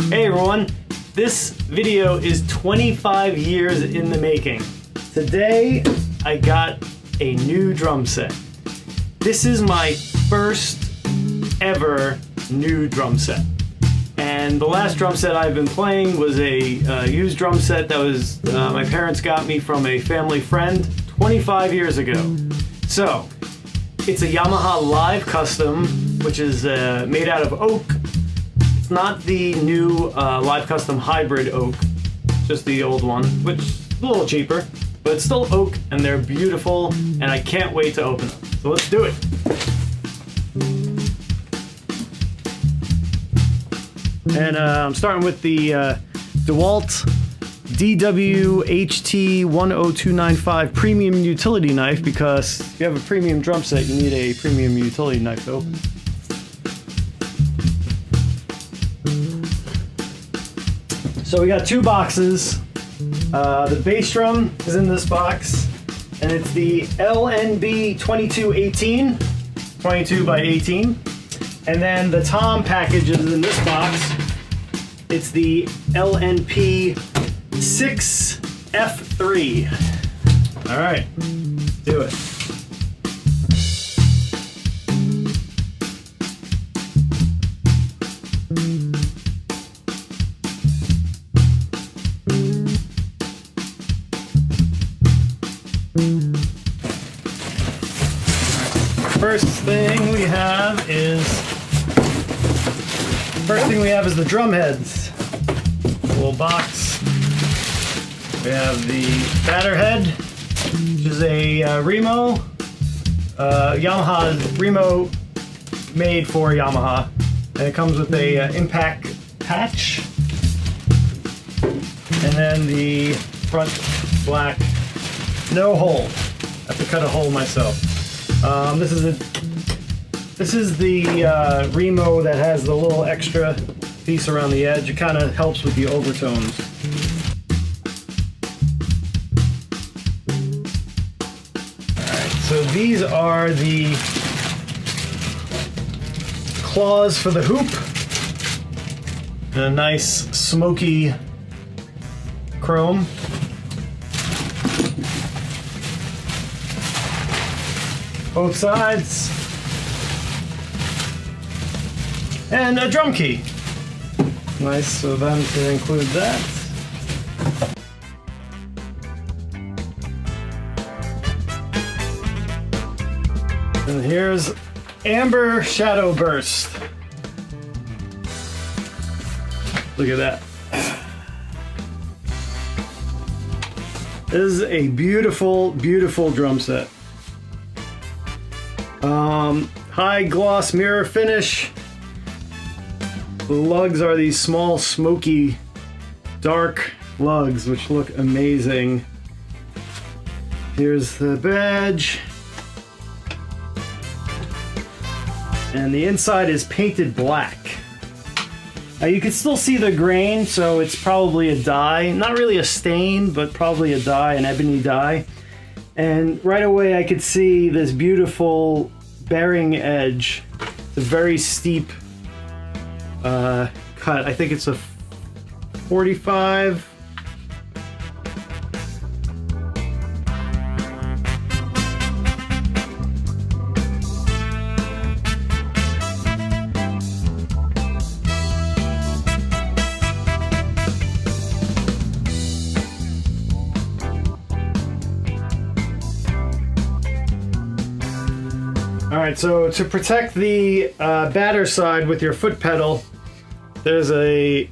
Hey everyone, this video is 25 years in the making. Today I got a new drum set. This is my first ever new drum set. And the last drum set I've been playing was a used drum set that was my parents got me from a family friend 25 years ago. So, it's a Yamaha Live Custom, which is made out of oak. It's not the new Live Custom hybrid oak, just the old one, which is a little cheaper, but it's still oak and they're beautiful and I can't wait to open them. So let's do it. And I'm starting with the DeWalt DWHT10295 premium utility knife, because if you have a premium drum set, you need a premium utility knife to open. So we got two boxes. The bass drum is in this box, and it's the LNB 2218, 22 by 18. And then the tom package is in this box. It's the LNP 6F3. All right, do it. First thing we have is the drum heads. Little box. We have the batter head, which is a Remo, Yamaha Remo made for Yamaha, and it comes with a impact patch, and then the front black, no hole. I have to cut a hole myself. This is the Remo that has the little extra piece around the edge. It kind of helps with the overtones. Alright, so these are the claws for the hoop. And a nice smoky chrome. Both sides. And a drum key. Nice of them to include that. And here's Amber Shadow Burst. Look at that. This is a beautiful, beautiful drum set. High gloss mirror finish. The lugs are these small, smoky, dark lugs, which look amazing. Here's the badge. And the inside is painted black. Now you can still see the grain, so it's probably a dye. Not really a stain, but probably a dye, an ebony dye. And right away I could see this beautiful bearing edge. It's a very steep cut. I think it's a 45. Alright, so to protect the batter side with your foot pedal, there's a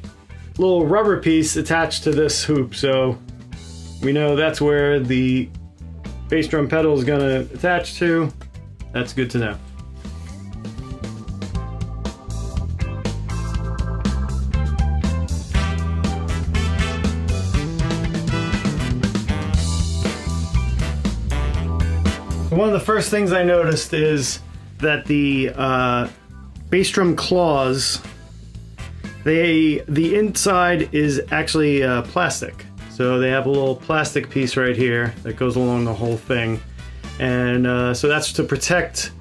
little rubber piece attached to this hoop, so we know that's where the bass drum pedal is going to attach to. That's good to know. One of the first things I noticed is that the bass drum claws, the inside is actually plastic. So they have a little plastic piece right here that goes along the whole thing. And so that's to protect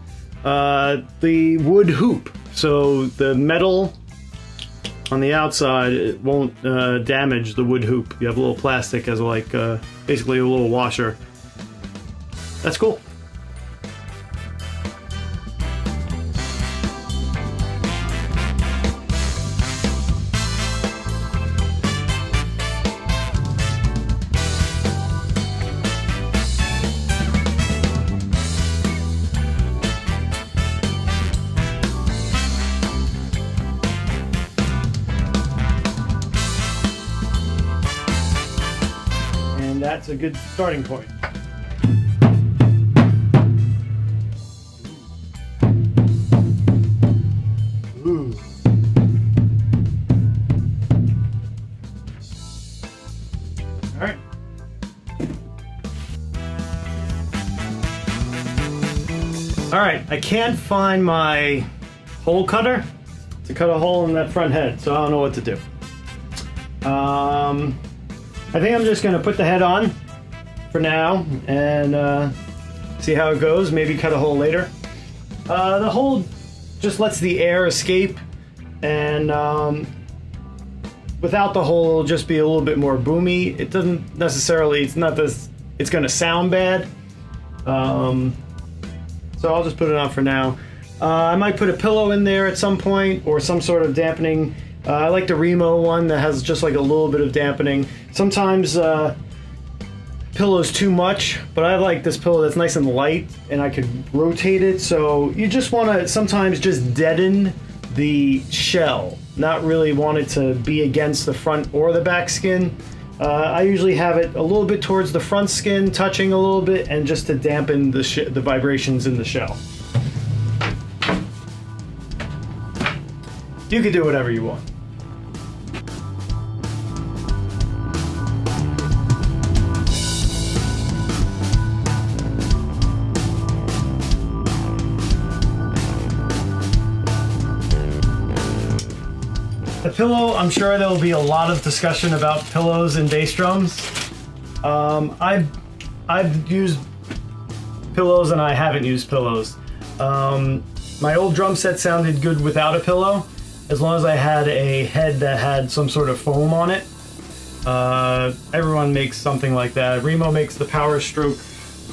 the wood hoop. So the metal on the outside, it won't damage the wood hoop. You have a little plastic as like basically a little washer. That's cool. And that's a good starting point. Ooh. All right. All right, I can't find my hole cutter to cut a hole in that front head, so I don't know what to do. I think I'm just gonna put the head on for now and see how it goes, maybe cut a hole later. The hole just lets the air escape, and without the hole it'll just be a little bit more boomy. It doesn't necessarily, it's not this, it's gonna sound bad. So I'll just put it on for now. I might put a pillow in there at some point or some sort of dampening. I like the Remo one that has just like a little bit of dampening. Sometimes pillow's too much, but I like this pillow that's nice and light and I could rotate it. So you just want to sometimes just deaden the shell, not really want it to be against the front or the back skin. I usually have it a little bit towards the front skin, touching a little bit, and just to dampen the vibrations in the shell. You can do whatever you want. The pillow, I'm sure there will be a lot of discussion about pillows and bass drums. I've used pillows and I haven't used pillows. My old drum set sounded good without a pillow, as long as I had a head that had some sort of foam on it. Everyone makes something like that. Remo makes the Power Stroke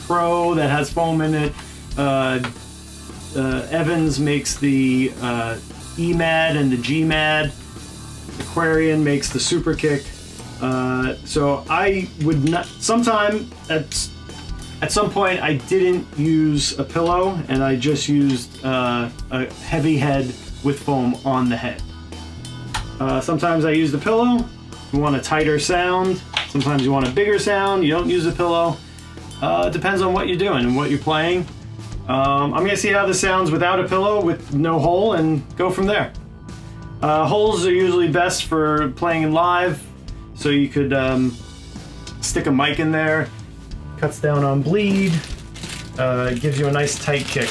Pro that has foam in it. Evans makes the EMAD and the GMAD. Aquarian makes the Super Kick. So I would not, at some point I didn't use a pillow and I just used a heavy head with foam on the head. Sometimes I use the pillow. You want a tighter sound. Sometimes you want a bigger sound. You don't use a pillow. It depends on what you're doing and what you're playing. I'm gonna see how this sounds without a pillow with no hole and go from there. Holes are usually best for playing live, so you could stick a mic in there, cuts down on bleed, gives you a nice tight kick.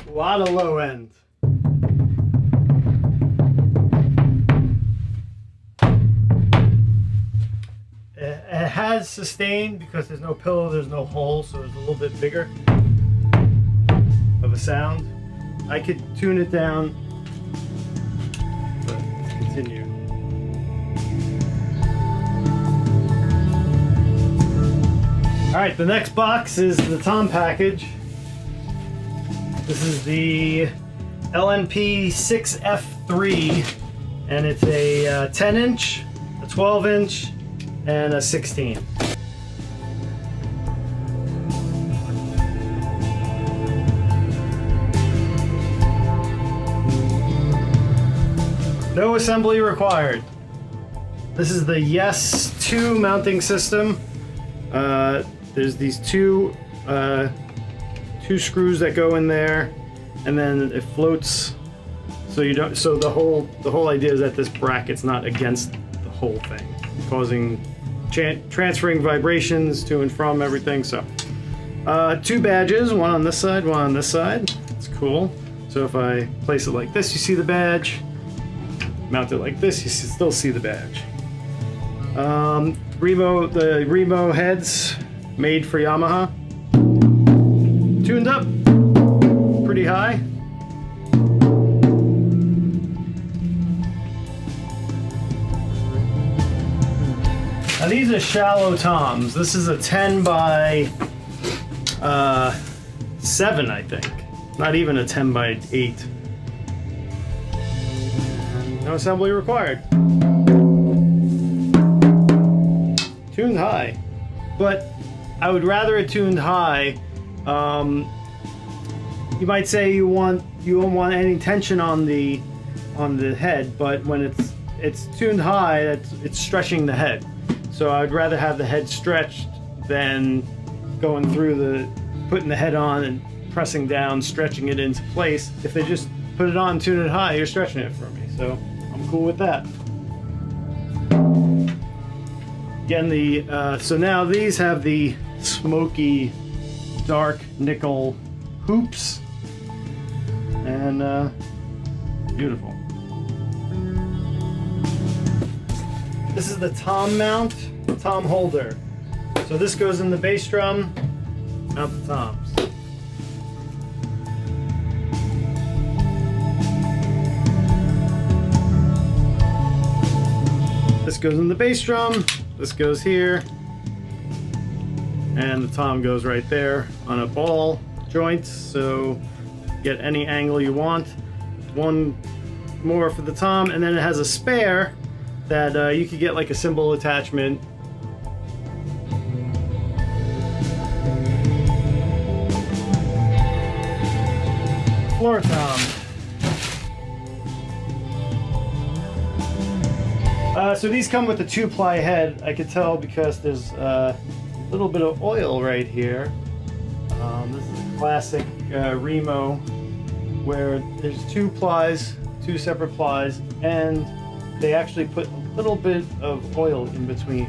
A lot of low end. It has sustain because there's no pillow, there's no hole, so it's a little bit bigger of a sound. I could tune it down, but continue. All right, the next box is the tom package. This is the LNP 6F3, and it's a 10-inch, a 12-inch, and a 16. No assembly required. This is the Yes 2 mounting system. There's these two screws that go in there, and then it floats. So you don't. So the whole idea is that this bracket's not against the whole thing, causing transferring vibrations to and from everything. So two badges, one on this side, one on this side. It's cool. So if I place it like this, you see the badge. Mount it like this, you still see the badge. The Remo heads, made for Yamaha. Tuned up, pretty high. Now these are shallow toms. This is a 10 by 7, I think. Not even a 10 by 8. No assembly required. Tuned high, but I would rather it tuned high. You might say you don't want any tension on the head, but when it's tuned high, it's stretching the head. So I'd rather have the head stretched than going through putting the head on and pressing down, stretching it into place. If they just put it on, tune it high, you're stretching it for me. So I'm cool with that. Again, so now these have the smoky, dark nickel hoops, and beautiful. This is the tom mount, tom holder. So this goes in the bass drum, mount the toms. This goes in the bass drum, this goes here, and the tom goes right there on a ball joint, so get any angle you want. One more for the tom, and then it has a spare that you could get like a cymbal attachment. Floor tom. So these come with a 2-ply head. I could tell because there's a little bit of oil right here. This is a classic Remo where there's 2 plies, 2 separate plies, and they actually put a little bit of oil in between.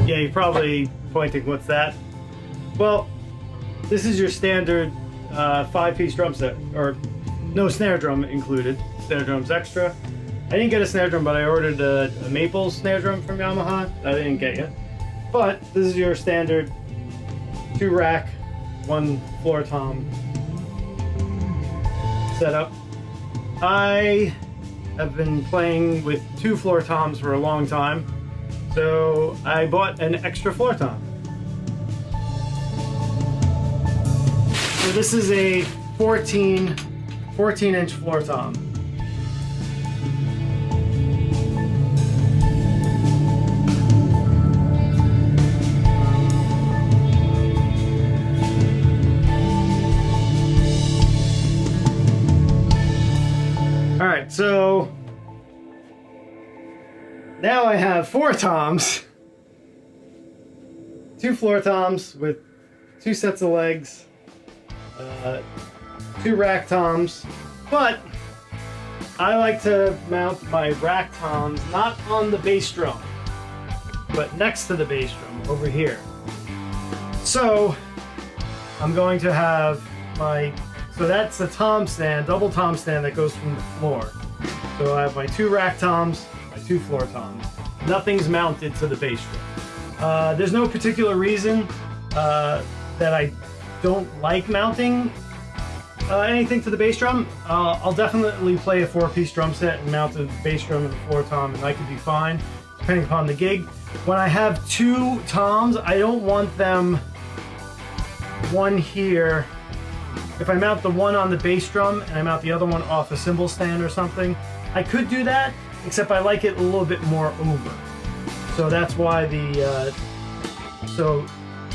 Yeah, you're probably pointing, what's that? Well, this is your standard 5-piece drum set, or no snare drum included. Snare drum's extra. I didn't get a snare drum, but I ordered a maple snare drum from Yamaha. I didn't get yet. But this is your standard 2-rack, 1 floor tom setup. I have been playing with 2 floor toms for a long time, so I bought an extra floor tom. So this is a 14-inch floor tom. All right, so now I have 4 toms, 2 floor toms with 2 sets of legs, 2 rack toms, but I like to mount my rack toms not on the bass drum, but next to the bass drum over here. So I'm going to have so that's a tom stand, double tom stand that goes from the floor. So I have my 2 rack toms, my 2 floor toms. Nothing's mounted to the bass drum. There's no particular reason that I don't like mounting anything to the bass drum. I'll definitely play a 4-piece drum set and mount the bass drum and the floor tom, and I could be fine, depending upon the gig. When I have 2 toms, I don't want them one here. If I mount the one on the bass drum and I mount the other one off a cymbal stand or something, I could do that, except I like it a little bit more over. So that's why so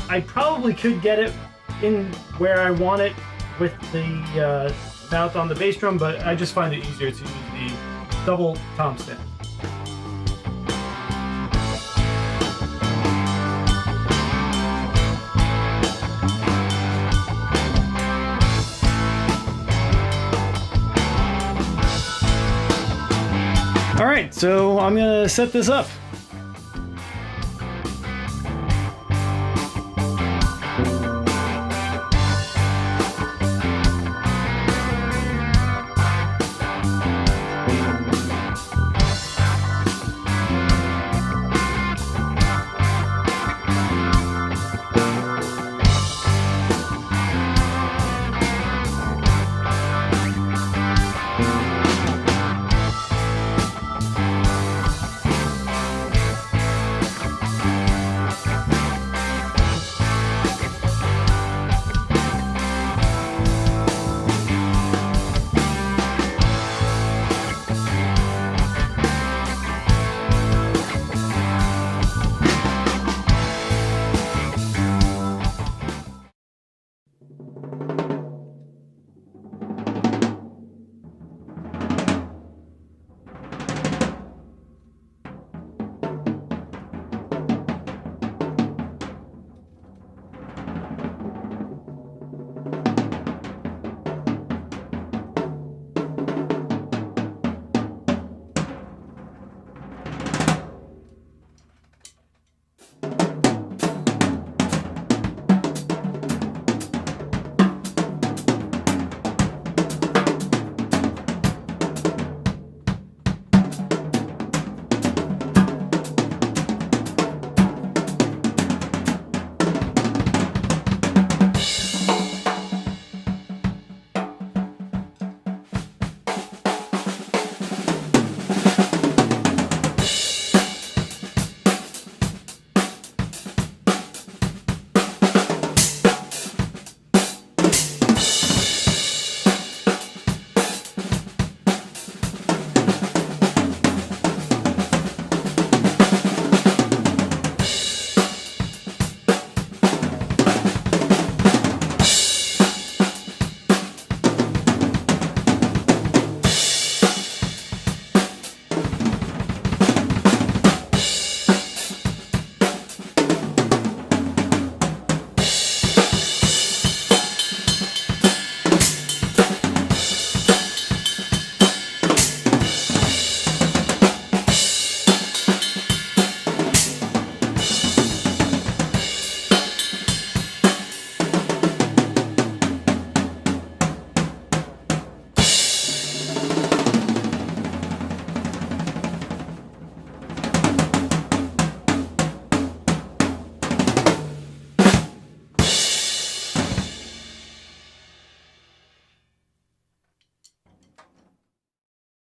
I probably could get it in where I want it with the mount on the bass drum, but I just find it easier to use the double tom stand. All right, so I'm gonna set this up.